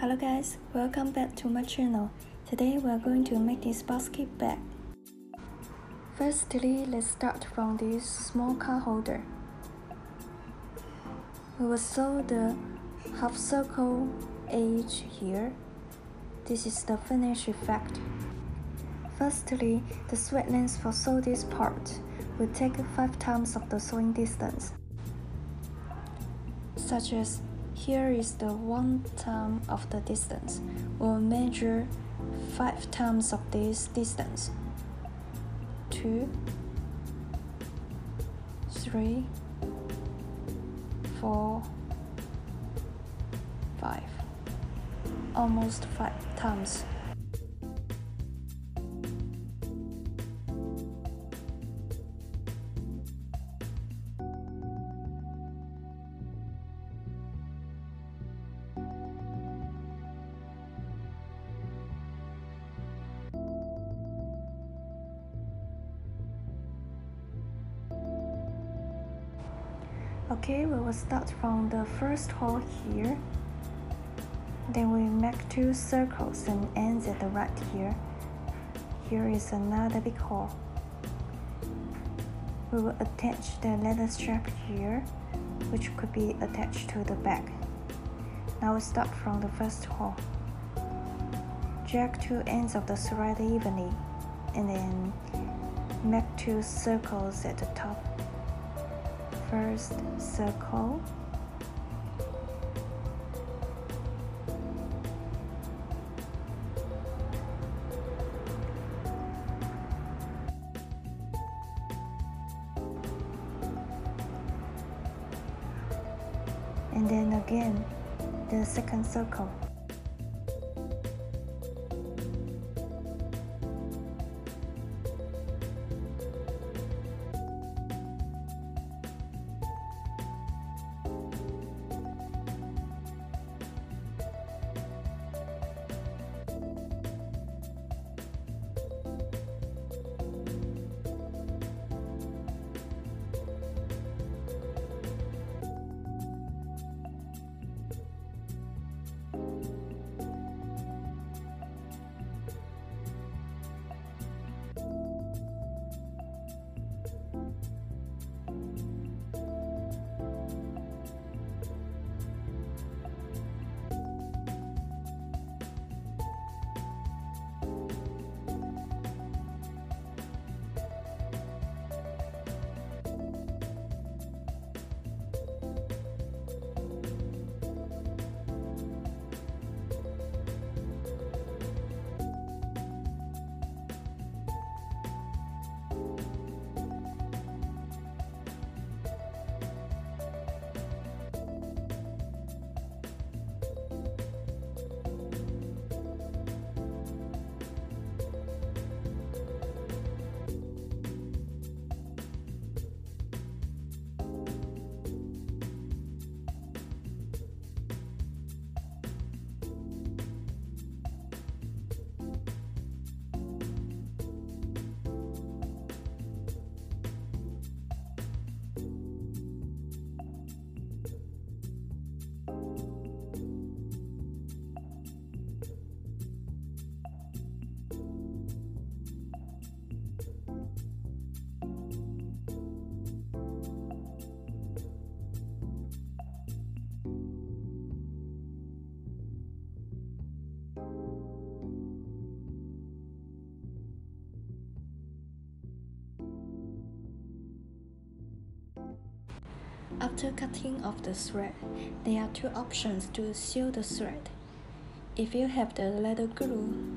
Hello guys, welcome back to my channel. Today we are going to make this basket bag. Firstly, let's start from this small card holder. We will sew the half circle edge here. This is the finished effect. Firstly, the thread length for sew this part will take 5 times of the sewing distance. Such as here is the 1 time of the distance. We'll measure 5 times of this distance. 2, 3, 4, 5. Almost 5 times. Okay, we will start from the first hole here. Then we make 2 circles and ends at the right here. Here is another big hole. We will attach the leather strap here, which could be attached to the bag. Now we start from the first hole. Drag 2 ends of the thread evenly, and then make 2 circles at the top. First circle, and then again the second circle. After cutting off the thread, there are 2 options to seal the thread. If you have the leather glue,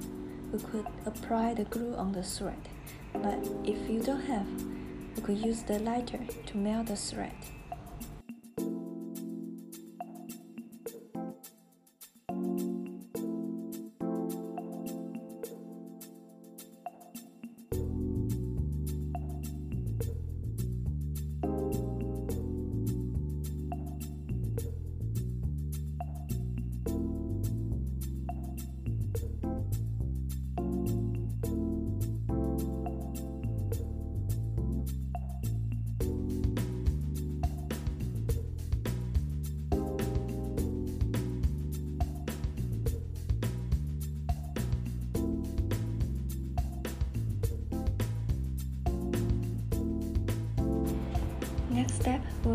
you could apply the glue on the thread, but if you don't have, you could use the lighter to melt the thread.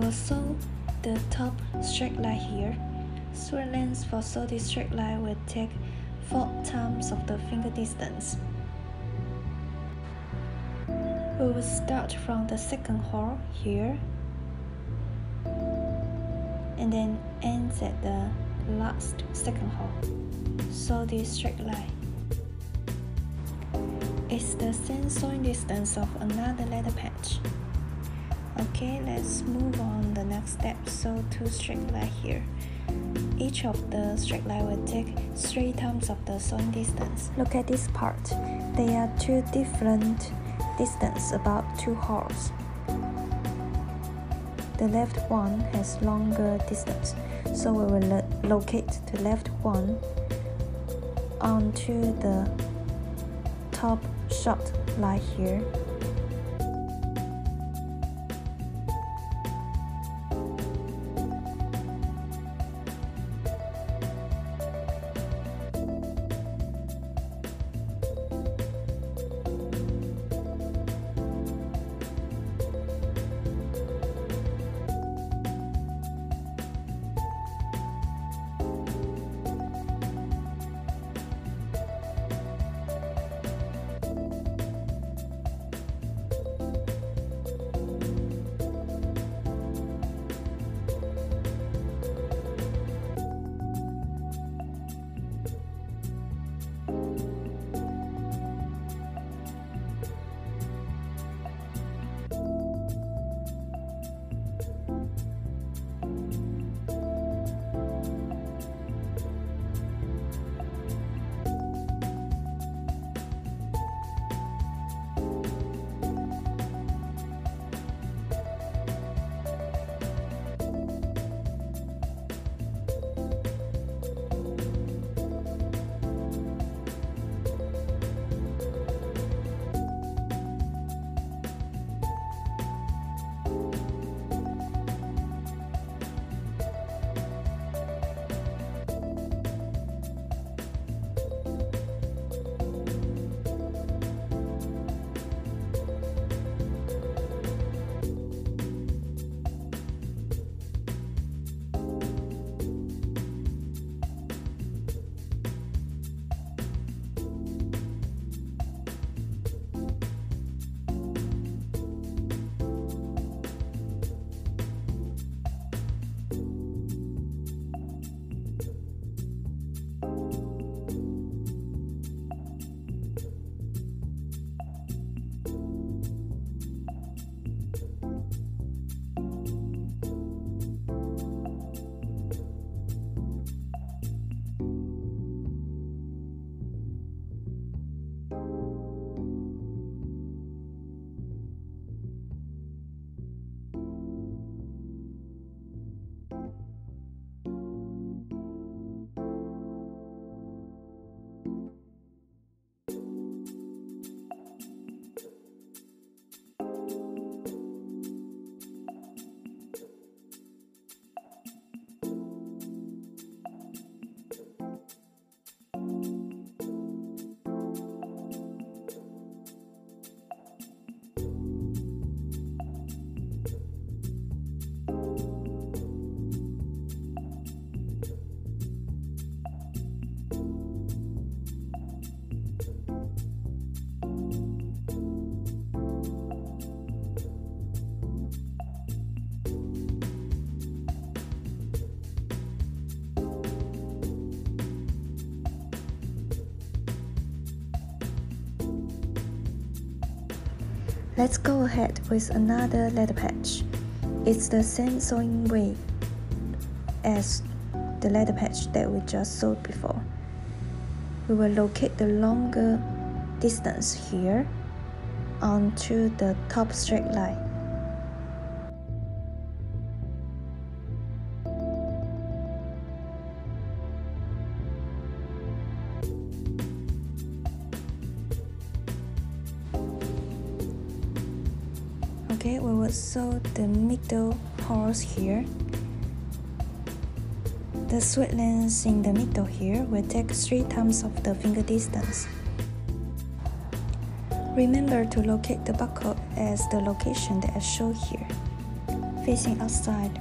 For sew the top straight line here, straight length for sew this straight line will take 4 times of the finger distance. We will start from the second hole here and then end at the last second hole. Sew this straight line. It's the same sewing distance of another leather patch. Okay, let's move on the next step. Sew 2 straight line here. Each of the straight line will take 3 times of the sewing distance. Look at this part. They are 2 different distance, about 2 holes. The left one has longer distance, so we will locate the left one onto the top short line here. Let's go ahead with another leather patch. It's the same sewing way as the leather patch that we just sewed before. We will locate the longer distance here onto the top straight line. Okay, we will sew the middle holes here. The sweat length in the middle here will take 3 times of the finger distance. Remember to locate the buckle as the location that I show here. facing outside.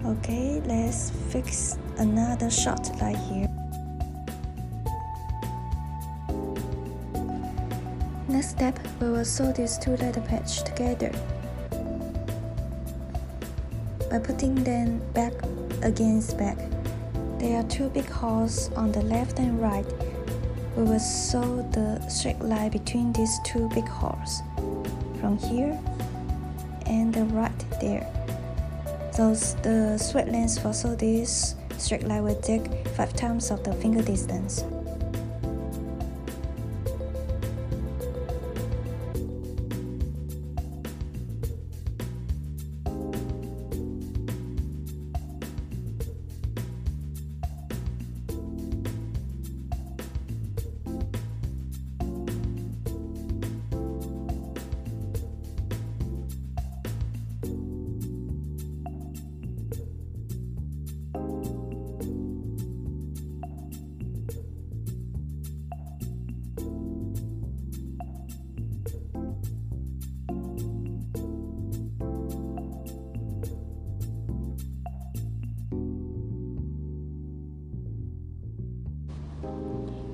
Okay, let's fix another short light here. Next step, we will sew these two leather patches together by putting them back against back. There are two big holes on the left and right. We will sew the straight line between these two big holes, from here and the right there. Thus, the sweat length for sew this straight line will take 5 times of the finger distance.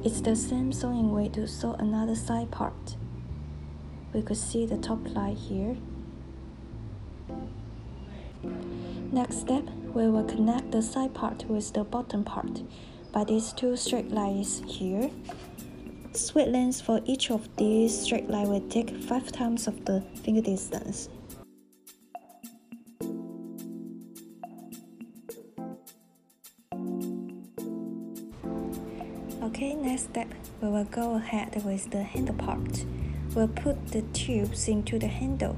It's the same sewing way to sew another side part. We could see the top line here. Next step, we will connect the side part with the bottom part by these two straight lines here. Sweat length for each of these straight lines will take 5 times of the finger distance. Okay, next step, we will go ahead with the handle part. We'll put the tubes into the handle.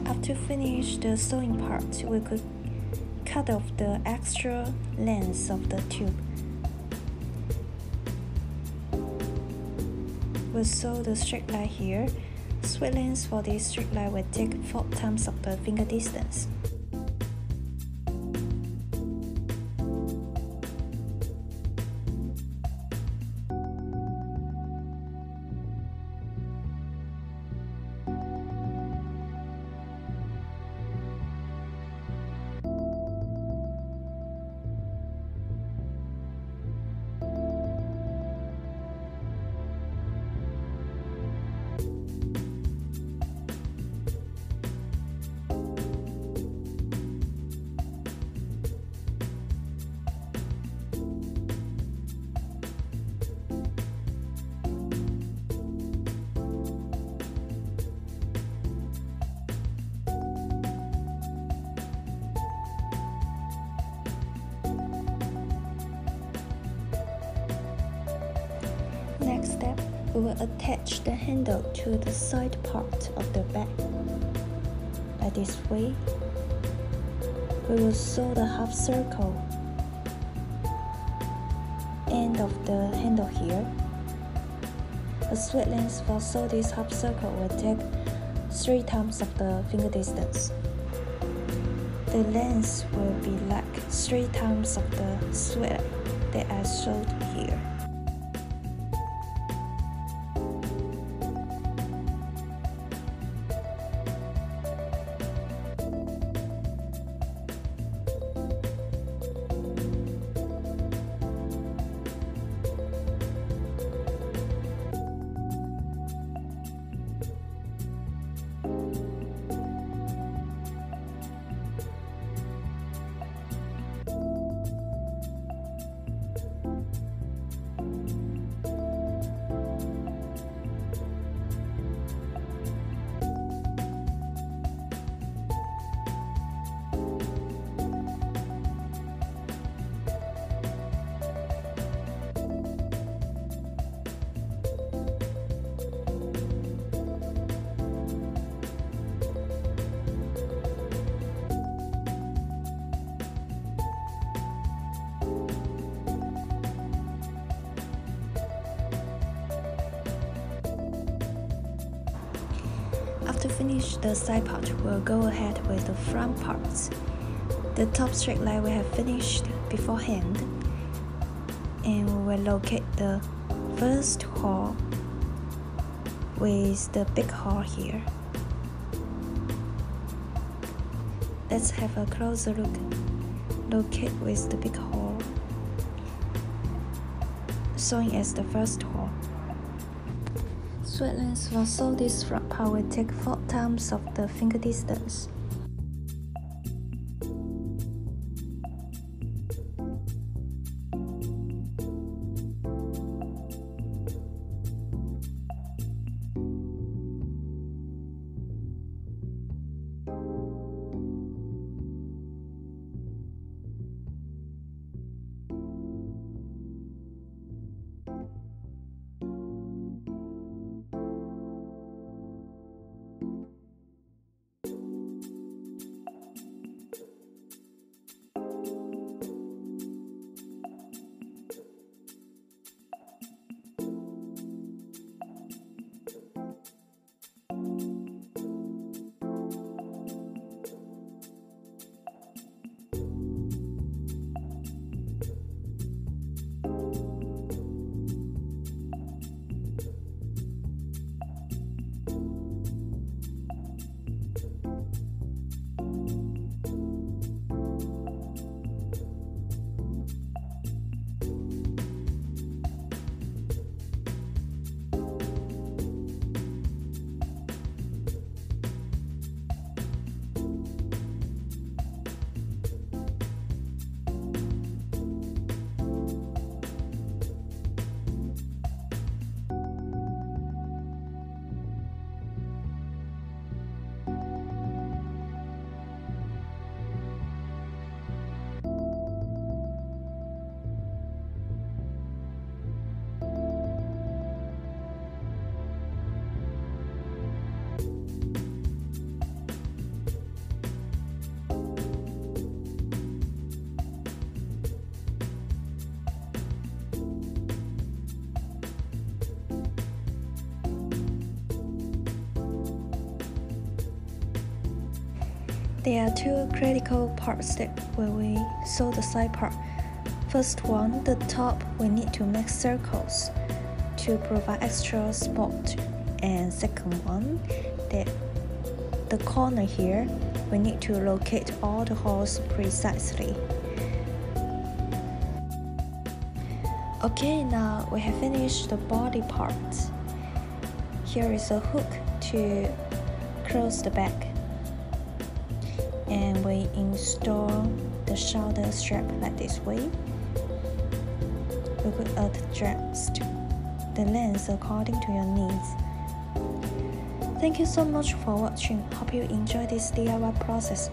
After finish the sewing part, we could cut off the extra length of the tube. We'll sew the straight line here. Sweat length for this straight line will take 4 times of the finger distance. Next step, we will attach the handle to the side part of the bag. Like this way, we will sew the half circle end of the handle here. The sweat length for sew this half circle will take 3 times of the finger distance. The length will be like 3 times of the sweat that I sewed here. to finish the side part, we'll go ahead with the front parts. The top straight line we have finished beforehand, and we will locate the first hole with the big hole here. Let's have a closer look. Locate with the big hole, sewing as the first hole. Thread length for sew this front part will take 4 times of the finger distance. There are 2 critical parts that when we sew the side part. First one, the top, we need to make circles to provide extra support. And second one, that the corner here, we need to locate all the holes precisely. Okay, now we have finished the body part. Here is a hook to close the back. And we install the shoulder strap like this way. We will adjust the length according to your needs. Thank you so much for watching. Hope you enjoy this DIY process.